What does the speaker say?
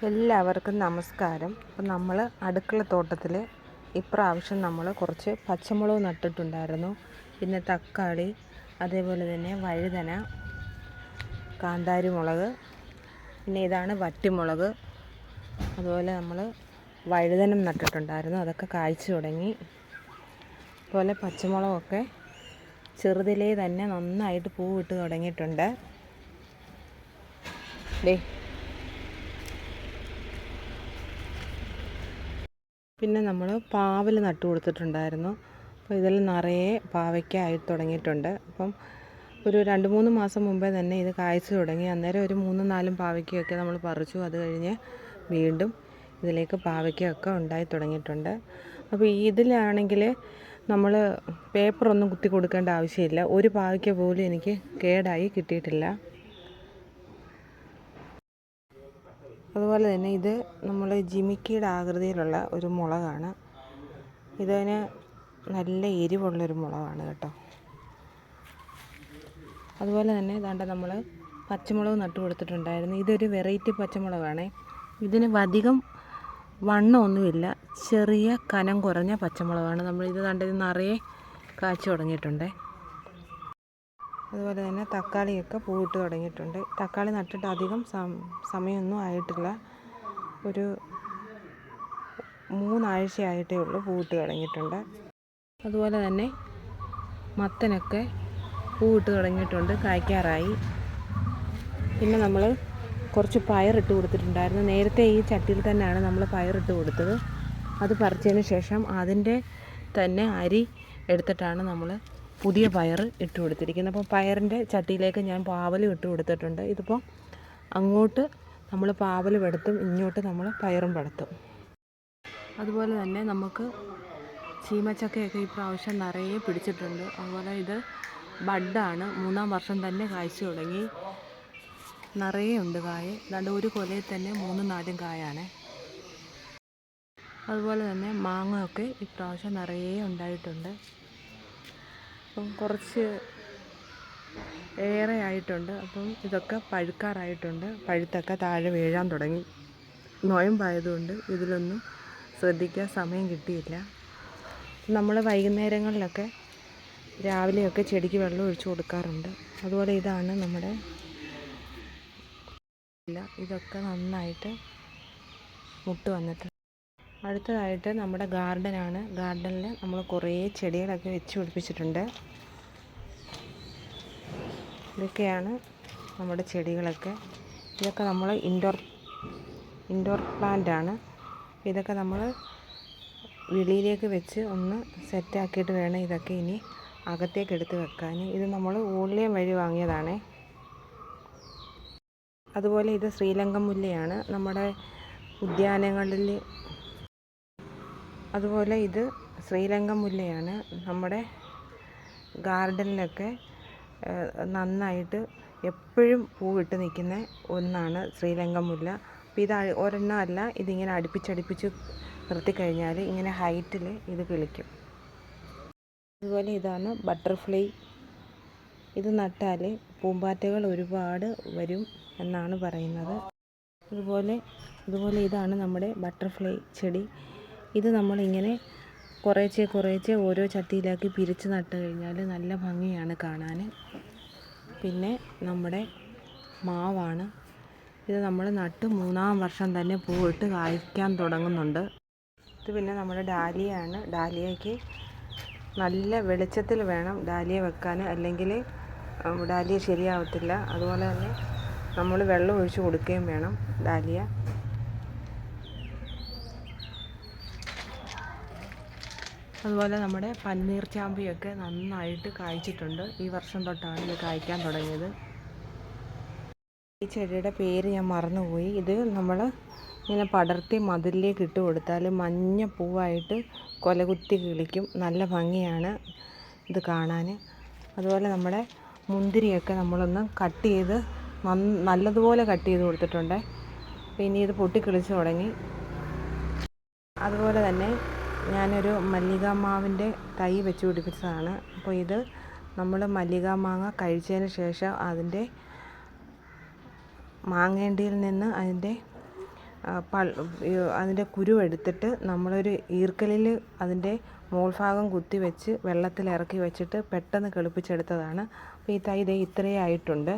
എല്ലാവർക്കും നമസ്കാരം. അപ്പം നമ്മൾ അടുക്കളത്തോട്ടത്തിൽ ഇപ്രാവശ്യം നമ്മൾ കുറച്ച് പച്ചമുളക് നട്ടിട്ടുണ്ടായിരുന്നു. പിന്നെ തക്കാളി, അതേപോലെ തന്നെ വഴുതന, കാന്താരി മുളക്, പിന്നെ ഇതാണ് വറ്റിമുളക്. അതുപോലെ നമ്മൾ വഴുതനം നട്ടിട്ടുണ്ടായിരുന്നു, അതൊക്കെ കായ്ച്ചു തുടങ്ങി. അതുപോലെ പച്ചമുളകൊക്കെ ചെറുതിലേ തന്നെ നന്നായിട്ട് പൂവിട്ട് തുടങ്ങിയിട്ടുണ്ട്. പിന്നെ നമ്മൾ പാവൽ നട്ടു കൊടുത്തിട്ടുണ്ടായിരുന്നു. അപ്പോൾ ഇതിൽ നിറയെ പാവയ്ക്ക ആയി തുടങ്ങിയിട്ടുണ്ട്. അപ്പം ഒരു 2-3 മാസം മുമ്പേ തന്നെ ഇത് കായ്ച്ചു തുടങ്ങി. അന്നേരം ഒരു 3-4 പാവയ്ക്കയൊക്കെ നമ്മൾ പറിച്ചു. അത് കഴിഞ്ഞ് വീണ്ടും ഇതിലേക്ക് പാവയ്ക്കയൊക്കെ ഉണ്ടായി തുടങ്ങിയിട്ടുണ്ട്. അപ്പോൾ ഇതിലാണെങ്കിൽ നമ്മൾ പേപ്പറൊന്നും കുത്തി കൊടുക്കേണ്ട ആവശ്യമില്ല. ഒരു പാവയ്ക്ക പോലും എനിക്ക് കേടായി കിട്ടിയിട്ടില്ല. അതുപോലെ തന്നെ ഇത് നമ്മൾ ജിമിക്കിയുടെ ആകൃതിയിലുള്ള ഒരു മുളകാണ്. ഇതിന് നല്ല എരിവുള്ളൊരു മുളകാണ് കേട്ടോ. അതുപോലെ തന്നെ ഇതാണ്ട് നമ്മൾ പച്ചമുളക് നട്ടു കൊടുത്തിട്ടുണ്ടായിരുന്നു. ഇതൊരു വെറൈറ്റി പച്ചമുളകാണ്. ഇതിന് അധികം വണ്ണമൊന്നുമില്ല, ചെറിയ കനം കുറഞ്ഞ പച്ചമുളകാണ്. നമ്മളിത് ഇത് നിറയെ കായ്ച്ചു തുടങ്ങിയിട്ടുണ്ട്. അതുപോലെ തന്നെ തക്കാളിയൊക്കെ പൂവിട്ട് തുടങ്ങിയിട്ടുണ്ട്. തക്കാളി നട്ടിട്ട് അധികം സമയമൊന്നും ആയിട്ടില്ല. ഒരു 3 ആഴ്ചയായിട്ടേ ഉള്ളൂ പൂവിട്ട് തുടങ്ങിയിട്ടുണ്ട്. അതുപോലെ തന്നെ മത്തനൊക്കെ പൂവിട്ട് തുടങ്ങിയിട്ടുണ്ട്, കായ്ക്കാറായി. പിന്നെ നമ്മൾ കുറച്ച് പയറിട്ട് കൊടുത്തിട്ടുണ്ടായിരുന്നു. നേരത്തെ ഈ ചട്ടിയിൽ തന്നെയാണ് നമ്മൾ പയറിട്ട് കൊടുത്തത്. അത് പറിച്ചതിന് ശേഷം അതിൻ്റെ തന്നെ അരി എടുത്തിട്ടാണ് നമ്മൾ പുതിയ പയർ ഇട്ട് കൊടുത്തിരിക്കുന്നത്. അപ്പോൾ പയറിൻ്റെ ചട്ടിയിലേക്ക് ഞാൻ പാവലും ഇട്ട് കൊടുത്തിട്ടുണ്ട്. ഇതിപ്പോൾ അങ്ങോട്ട് നമ്മൾ പാവൽ പെടുത്തും, ഇങ്ങോട്ട് നമ്മൾ പയറും പെടുത്തും. അതുപോലെ തന്നെ നമുക്ക് ചീമച്ചക്കയൊക്കെ ഇപ്രാവശ്യം നിറയെ പിടിച്ചിട്ടുണ്ട്. അതുപോലെ ഇത് ബഡാണ്, 3-ാം വർഷം തന്നെ കായ്ച്ചു തുടങ്ങി. നിറയെ ഉണ്ട് കായ. അതാണ്ട് ഒരു കൊലയിൽ തന്നെ 3-4 കായാണ്. അതുപോലെ തന്നെ മാങ്ങയൊക്കെ ഇപ്രാവശ്യം നിറയെ ഉണ്ടായിട്ടുണ്ട്. അപ്പം കുറച്ച് ഏറെ ആയിട്ടുണ്ട്. അപ്പം ഇതൊക്കെ പഴുക്കാറായിട്ടുണ്ട്. പഴുത്തൊക്കെ താഴെ വീഴാൻ തുടങ്ങി. നൊയമ്പായതുകൊണ്ട് ഇതിലൊന്നും ശ്രദ്ധിക്കാൻ സമയം കിട്ടിയില്ല. നമ്മൾ വൈകുന്നേരങ്ങളിലൊക്കെ രാവിലെയൊക്കെ ചെടിക്ക് വെള്ളം ഒഴിച്ചു കൊടുക്കാറുണ്ട്. അതുപോലെ ഇതാണ് നമ്മുടെ ഇതൊക്കെ നന്നായിട്ട് മുട്ട് വന്നിട്ടുണ്ട്. അടുത്തതായിട്ട് നമ്മുടെ ഗാർഡനാണ്. ഗാർഡനിൽ നമ്മൾ കുറേ ചെടികളൊക്കെ വെച്ച് പിടിപ്പിച്ചിട്ടുണ്ട്. ഇതൊക്കെയാണ് നമ്മുടെ ചെടികളൊക്കെ. ഇതൊക്കെ നമ്മൾ ഇൻഡോർ പ്ലാന്റ് ആണ്. ഇതൊക്കെ നമ്മൾ വെളിയിലേക്ക് വെച്ച് ഒന്ന് സെറ്റാക്കിയിട്ട് വേണം ഇതൊക്കെ ഇനി അകത്തേക്ക് എടുത്ത് വെക്കാൻ. ഇത് നമ്മൾ ഓൺലൈൻ വഴി വാങ്ങിയതാണ്. അതുപോലെ ഇത് ശ്രീലങ്കൻ മുല്ലയാണ് നമ്മുടെ ഉദ്യാനങ്ങളിൽ. അതുപോലെ ഇത് ശ്രീലങ്കൻ മുല്ലയാണ്. നമ്മുടെ ഗാർഡനിലൊക്കെ നന്നായിട്ട് എപ്പോഴും പൂവിട്ട് നിൽക്കുന്ന ഒന്നാണ് ശ്രീലങ്കൻ മുല്ല. അപ്പോൾ ഇത് ഒരെണ്ണം അല്ല, ഇതിങ്ങനെ അടുപ്പിച്ചടുപ്പിച്ച് നിർത്തിക്കഴിഞ്ഞാൽ ഇങ്ങനെ ഹൈറ്റിൽ ഇത് കിളിക്കും. അതുപോലെ ഇതാണ് ബട്ടർഫ്ലൈ. ഇത് നട്ടാൽ പൂമ്പാറ്റകൾ ഒരുപാട് വരും എന്നാണ് പറയുന്നത്. അതുപോലെ ഇതാണ് നമ്മുടെ ബട്ടർഫ്ലൈ ചെടി. ഇത് നമ്മളിങ്ങനെ കുറേശ്ശെ ഓരോ ചട്ടിയിലാക്കി പിരിച്ച് നട്ട് കഴിഞ്ഞാൽ നല്ല ഭംഗിയാണ് കാണാൻ. പിന്നെ നമ്മുടെ മാവാണ്. ഇത് നമ്മൾ നട്ട് 3-ാം വർഷം തന്നെ പൂവിട്ട് കായ്ക്കാൻ തുടങ്ങുന്നുണ്ട്. ഇത് പിന്നെ നമ്മുടെ ഡാലിയയാണ്. ഡാലിയയ്ക്ക് നല്ല വെളിച്ചത്തിൽ വേണം ഡാലിയ വെക്കാൻ, അല്ലെങ്കിൽ ഡാലിയ ശരിയാവത്തില്ല. അതുപോലെ തന്നെ നമ്മൾ വെള്ളം ഒഴിച്ച് കൊടുക്കുകയും വേണം ഡാലിയ. അതുപോലെ നമ്മുടെ പന്നീർ ചാമ്പയൊക്കെ നന്നായിട്ട് കായ്ച്ചിട്ടുണ്ട്. ഈ വർഷം തൊട്ടാണ് ഇത് കായ്ക്കാൻ തുടങ്ങിയത്. ഈ ചെടിയുടെ പേര് ഞാൻ മറന്നുപോയി. ഇത് നമ്മൾ ഇങ്ങനെ പടർത്തി മതിലിലേക്ക് ഇട്ട് കൊടുത്താൽ മഞ്ഞ പൂവായിട്ട് കൊലകുത്തി കിളിക്കും. നല്ല ഭംഗിയാണ് ഇത് കാണാൻ. അതുപോലെ നമ്മുടെ മുന്തിരിയൊക്കെ നമ്മളൊന്ന് കട്ട് ചെയ്ത് നല്ലതുപോലെ കട്ട് ചെയ്ത് കൊടുത്തിട്ടുണ്ട്. പിന്നെ ഇത് പൊട്ടിക്കിളിച്ച് തുടങ്ങി. അതുപോലെ തന്നെ ഞാനൊരു മല്ലികാമാവിൻ്റെ തൈ വെച്ച് പിടിപ്പിച്ചതാണ്. അപ്പോൾ ഇത് നമ്മൾ മല്ലികാമാങ്ങ കഴിച്ചതിന് ശേഷം അതിൻ്റെ മാങ്ങേണ്ടിയിൽ നിന്ന് അതിൻ്റെ അതിൻ്റെ കുരുവെടുത്തിട്ട് നമ്മളൊരു ഈർക്കലിൽ അതിൻ്റെ മോൾഭാഗം കുത്തി വെച്ച് വെള്ളത്തിൽ ഇറക്കി വെച്ചിട്ട് പെട്ടെന്ന് കിളിപ്പിച്ചെടുത്തതാണ്. അപ്പോൾ ഈ തൈ ഇത്രയേ ആയിട്ടുണ്ട്.